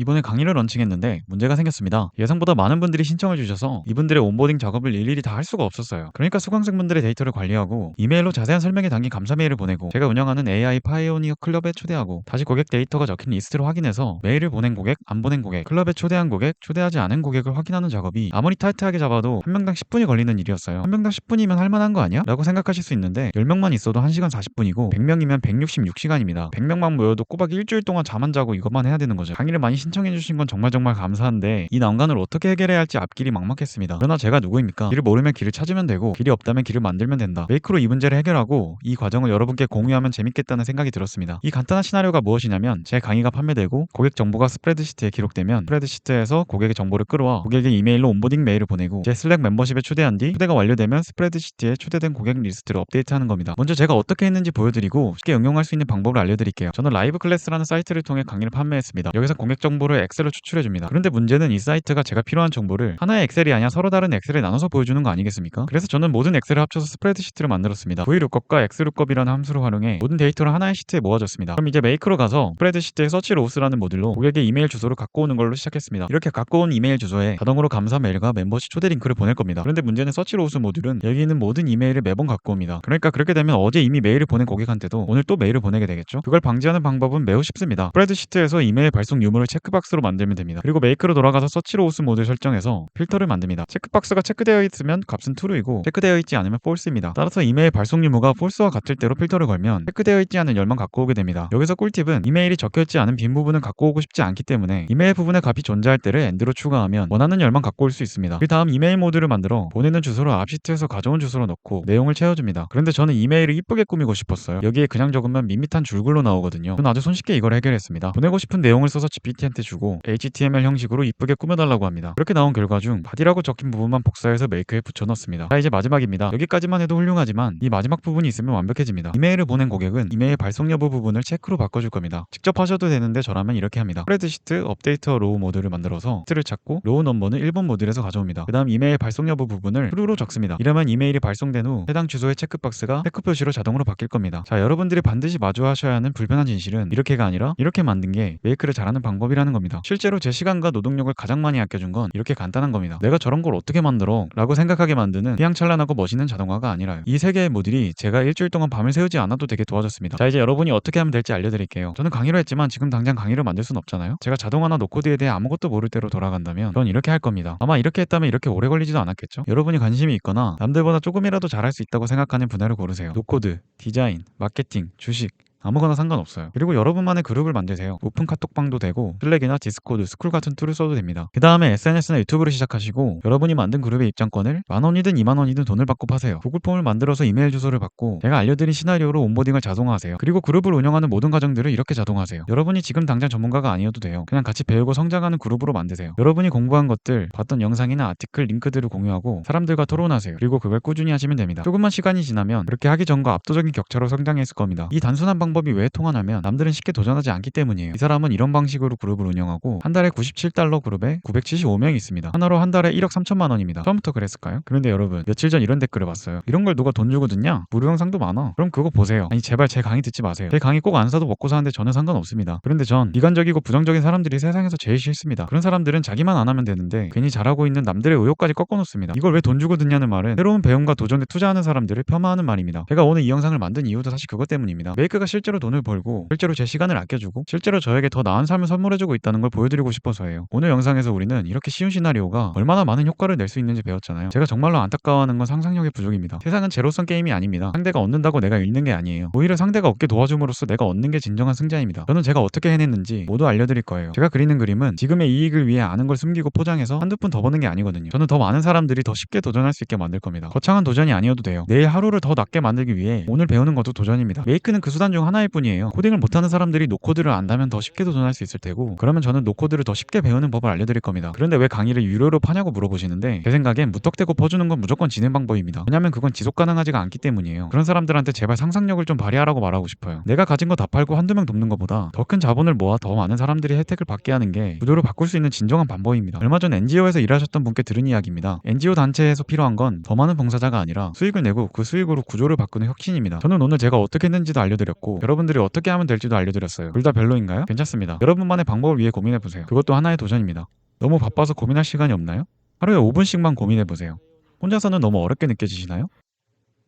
이번에 강의를 런칭했는데 문제가 생겼습니다. 예상보다 많은 분들이 신청을 주셔서 이분들의 온보딩 작업을 일일이 다 할 수가 없었어요. 그러니까 수강생분들의 데이터를 관리하고 이메일로 자세한 설명이 담긴 감사 메일을 보내고 제가 운영하는 AI 파이오니어 클럽에 초대하고 다시 고객 데이터가 적힌 리스트를 확인해서 메일을 보낸 고객, 안 보낸 고객, 클럽에 초대한 고객, 초대하지 않은 고객을 확인하는 작업이 아무리 타이트하게 잡아도 한 명당 10분이 걸리는 일이었어요. 한 명당 10분이면 할만한 거 아니야? 라고 생각하실 수 있는데 10명만 있어도 1시간 40분이고 100명이면 166시간입니다. 100명만 모여도 꼬박 일주일 동안 잠 안 자고 이것만 해야 되는 거죠. 강의를 많이 신청해 주신 건 정말 감사한데 이 난관을 어떻게 해결해야 할지 앞길이 막막했습니다. 그러나 제가 누구입니까? 길을 모르면 길을 찾으면 되고 길이 없다면 길을 만들면 된다. 메이크로 이 문제를 해결하고 이 과정을 여러분께 공유하면 재밌겠다는 생각이 들었습니다. 이 간단한 시나리오가 무엇이냐면 제 강의가 판매되고 고객 정보가 스프레드시트에 기록되면 스프레드시트에서 고객의 정보를 끌어와 고객의 이메일로 온보딩 메일을 보내고 제 슬랙 멤버십에 초대한 뒤 초대가 완료되면 스프레드시트에 초대된 고객 리스트를 업데이트하는 겁니다. 먼저 제가 어떻게 했는지 보여드리고 쉽게 응용할 수 있는 방법을 알려드릴게요. 저는 라이브 클래스라는 사이트를 통해 강의를 판매했습니다. 여기서 고객 정보를 엑셀로 추출해줍니다. 그런데 문제는 이 사이트가 제가 필요한 정보를 하나의 엑셀이 아니라 서로 다른 엑셀에 나눠서 보여주는 거 아니겠습니까? 그래서 저는 모든 엑셀을 합쳐서 스프레드시트를 만들었습니다. VLOOKUP과 XLOOKUP이라는 함수를 활용해 모든 데이터를 하나의 시트에 모아줬습니다. 그럼 이제 메이크로 가서 스프레드시트에 서치로우스라는 모듈로 고객의 이메일 주소를 갖고 오는 걸로 시작했습니다. 이렇게 갖고 온 이메일 주소에 자동으로 감사 메일과 멤버십 초대 링크를 보낼 겁니다. 그런데 문제는 서치로우스 모듈은 여기 있는 모든 이메일을 매번 갖고 옵니다. 그러니까 그렇게 되면 어제 이미 메일을 보낸 고객한테도 오늘 또 메일을 보내게 되겠죠? 그걸 방지하는 방법은 매우 쉽습니다. 스프레드시트에서 이메일 발송 유무를 체크박스로 만들면 됩니다. 그리고 메이크로 돌아가서 서치로우스 모듈 설정해서 필터를 만듭니다. 체크박스가 체크되어 있으면 값은 true이고 체크되어 있지 않으면 false입니다. 따라서 이메일 발송 유무가 false와 같을 때로 필터를 걸면 체크되어 있지 않은 열만 갖고 오게 됩니다. 여기서 꿀팁은 이메일이 적혀있지 않은 빈 부분은 갖고 오고 싶지 않기 때문에 이메일 부분에 값이 존재할 때를 end로 추가하면 원하는 열만 갖고 올 수 있습니다. 그 다음 이메일 모듈을 만들어 보내는 주소를 앞시트에서 가져온 주소로 넣고 내용을 채워줍니다. 그런데 저는 이메일을 이쁘게 꾸미고 싶었어요. 여기에 그냥 적으면 밋밋한 줄글로 나오거든요. 저는 아주 손쉽게 이걸 해결했습니다. 보내고 싶은 내용을 써서 GPT한테 주고 HTML 형식으로 이쁘게 꾸며달라고 합니다. 그렇게 나온 결과 중 body라고 적힌 부분만 복사해서 메이크에 붙여 넣습니다. 자, 이제 마지막입니다. 여기까지만 해도 훌륭하지만 이 마지막 부분이 있으면 완벽해집니다. 이메일을 보낸 고객은 이메일 발송 여부 부분을 체크로 바꿔줄 겁니다. 직접 하셔도 되는데 저라면 이렇게 합니다. 스프레드시트 업데이터 로우 모듈을 만들어서 시트를 찾고 로우 넘버는 1번 모듈에서 가져옵니다. 그 다음 이메일 발송 여부 부분을 true로 적습니다. 이러면 이메일이 발송된 후 해당 주소의 체크박스가 체크 표시로 자동으로 바뀔 겁니다. 자, 여러분들이 반드시 마주하셔야 하는 불편한 진실은 이렇게가 아니라 이렇게 만든 게 메이크를 잘하는 방법이라는 겁니다. 실제로 제 시간과 노동력을 가장 많이 아껴준 건 이렇게 간단한 겁니다. 내가 저런 걸 어떻게 만들어? 라고 생각하게 만드는 휘황찬란하고 멋있는 자동화가 아니라요. 이 세 개의 모듈이 제가 일주일 동안 밤을 새우지 않아도 되게 도와줬습니다. 자, 이제 여러분이 어떻게 하면 될지 알려드릴게요. 저는 강의로 했지만 지금 당장 강의를 만들 순 없잖아요. 제가 자동화나 노코드에 대해 아무것도 모를 대로 돌아간다면 전 이렇게 할 겁니다. 아마 이렇게 했다면 이렇게 오래 걸리지도 않았겠죠? 여러분이 관심이 있거나 남들보다 조금이라도 잘할 수 있다고 생각하는 분야를 고르세요. 노코드, 디자인, 마케팅, 주식, 아무거나 상관없어요. 그리고 여러분만의 그룹을 만드세요. 오픈 카톡방도 되고 슬랙이나 디스코드, 스쿨 같은 툴을 써도 됩니다. 그 다음에 SNS나 유튜브를 시작하시고 여러분이 만든 그룹의 입장권을 10,000원이든 20,000원이든 돈을 받고 파세요. 구글 폼을 만들어서 이메일 주소를 받고 제가 알려드린 시나리오로 온보딩을 자동화하세요. 그리고 그룹을 운영하는 모든 과정들을 이렇게 자동화하세요. 여러분이 지금 당장 전문가가 아니어도 돼요. 그냥 같이 배우고 성장하는 그룹으로 만드세요. 여러분이 공부한 것들, 봤던 영상이나 아티클, 링크들을 공유하고 사람들과 토론하세요. 그리고 그걸 꾸준히 하시면 됩니다. 조금만 시간이 지나면 그렇게 하기 전과 압도적인 격차로 성장했을 겁니다. 이 단순한 방법이 왜 통하냐면 남들은 쉽게 도전하지 않기 때문이에요. 이 사람은 이런 방식으로 그룹을 운영하고 한 달에 $97 그룹에 975명이 있습니다. 하나로 한 달에 1억 3천만 원입니다. 처음부터 그랬을까요? 그런데 여러분, 며칠 전 이런 댓글을 봤어요. 이런 걸 누가 돈 주고 듣냐? 무료 영상도 많아. 그럼 그거 보세요. 아니, 제발 제 강의 듣지 마세요. 제 강의 꼭 안 사도 먹고 사는데 저는 상관없습니다. 그런데 전 비관적이고 부정적인 사람들이 세상에서 제일 싫습니다. 그런 사람들은 자기만 안 하면 되는데 괜히 잘하고 있는 남들의 의욕까지 꺾어놓습니다. 이걸 왜 돈 주고 듣냐는 말은 새로운 배움과 도전에 투자하는 사람들을 폄하하는 말입니다. 제가 오늘 이 영상을 만든 이유도 사실 그것 때문입니다. 메이크가 실제로 돈을 벌고 실제로 제 시간을 아껴주고 실제로 저에게 더 나은 삶을 선물해주고 있다는 걸 보여드리고 싶어서예요. 오늘 영상에서 우리는 이렇게 쉬운 시나리오가 얼마나 많은 효과를 낼 수 있는지 배웠잖아요. 제가 정말로 안타까워하는 건 상상력의 부족입니다. 세상은 제로섬 게임이 아닙니다. 상대가 얻는다고 내가 잃는 게 아니에요. 오히려 상대가 얻게 도와줌으로써 내가 얻는 게 진정한 승자입니다. 저는 제가 어떻게 해냈는지 모두 알려드릴 거예요. 제가 그리는 그림은 지금의 이익을 위해 아는 걸 숨기고 포장해서 한두 푼 더 버는 게 아니거든요. 저는 더 많은 사람들이 더 쉽게 도전할 수 있게 만들 겁니다. 거창한 도전이 아니어도 돼요. 내일 하루를 더 낫게 만들기 위해 오늘 배우는 것도 도전입니다. 메이크는 그 수단 중 하나일 뿐이에요. 코딩을 못하는 사람들이 노코드를 안다면 더 쉽게 도전할 수 있을 테고 그러면 저는 노코드를 더 쉽게 배우는 법을 알려드릴 겁니다. 그런데 왜 강의를 유료로 파냐고 물어보시는데 제 생각엔 무턱대고 퍼주는 건 무조건 진행 방법입니다. 왜냐면 그건 지속 가능하지가 않기 때문이에요. 그런 사람들한테 제발 상상력을 좀 발휘하라고 말하고 싶어요. 내가 가진 거 다 팔고 한두 명 돕는 것보다 더 큰 자본을 모아 더 많은 사람들이 혜택을 받게 하는 게 구조를 바꿀 수 있는 진정한 방법입니다. 얼마 전 NGO에서 일하셨던 분께 들은 이야기입니다. NGO 단체에서 필요한 건 더 많은 봉사자가 아니라 수익을 내고 그 수익으로 구조를 바꾸는 혁신입니다. 저는 오늘 제가 어떻게 했는지도 알려드렸고 해봤고 여러분들이 어떻게 하면 될지도 알려드렸어요. 둘 다 별로인가요? 괜찮습니다. 여러분만의 방법을 위해 고민해보세요. 그것도 하나의 도전입니다. 너무 바빠서 고민할 시간이 없나요? 하루에 5분씩만 고민해보세요. 혼자서는 너무 어렵게 느껴지시나요?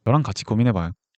저랑 같이 고민해봐요.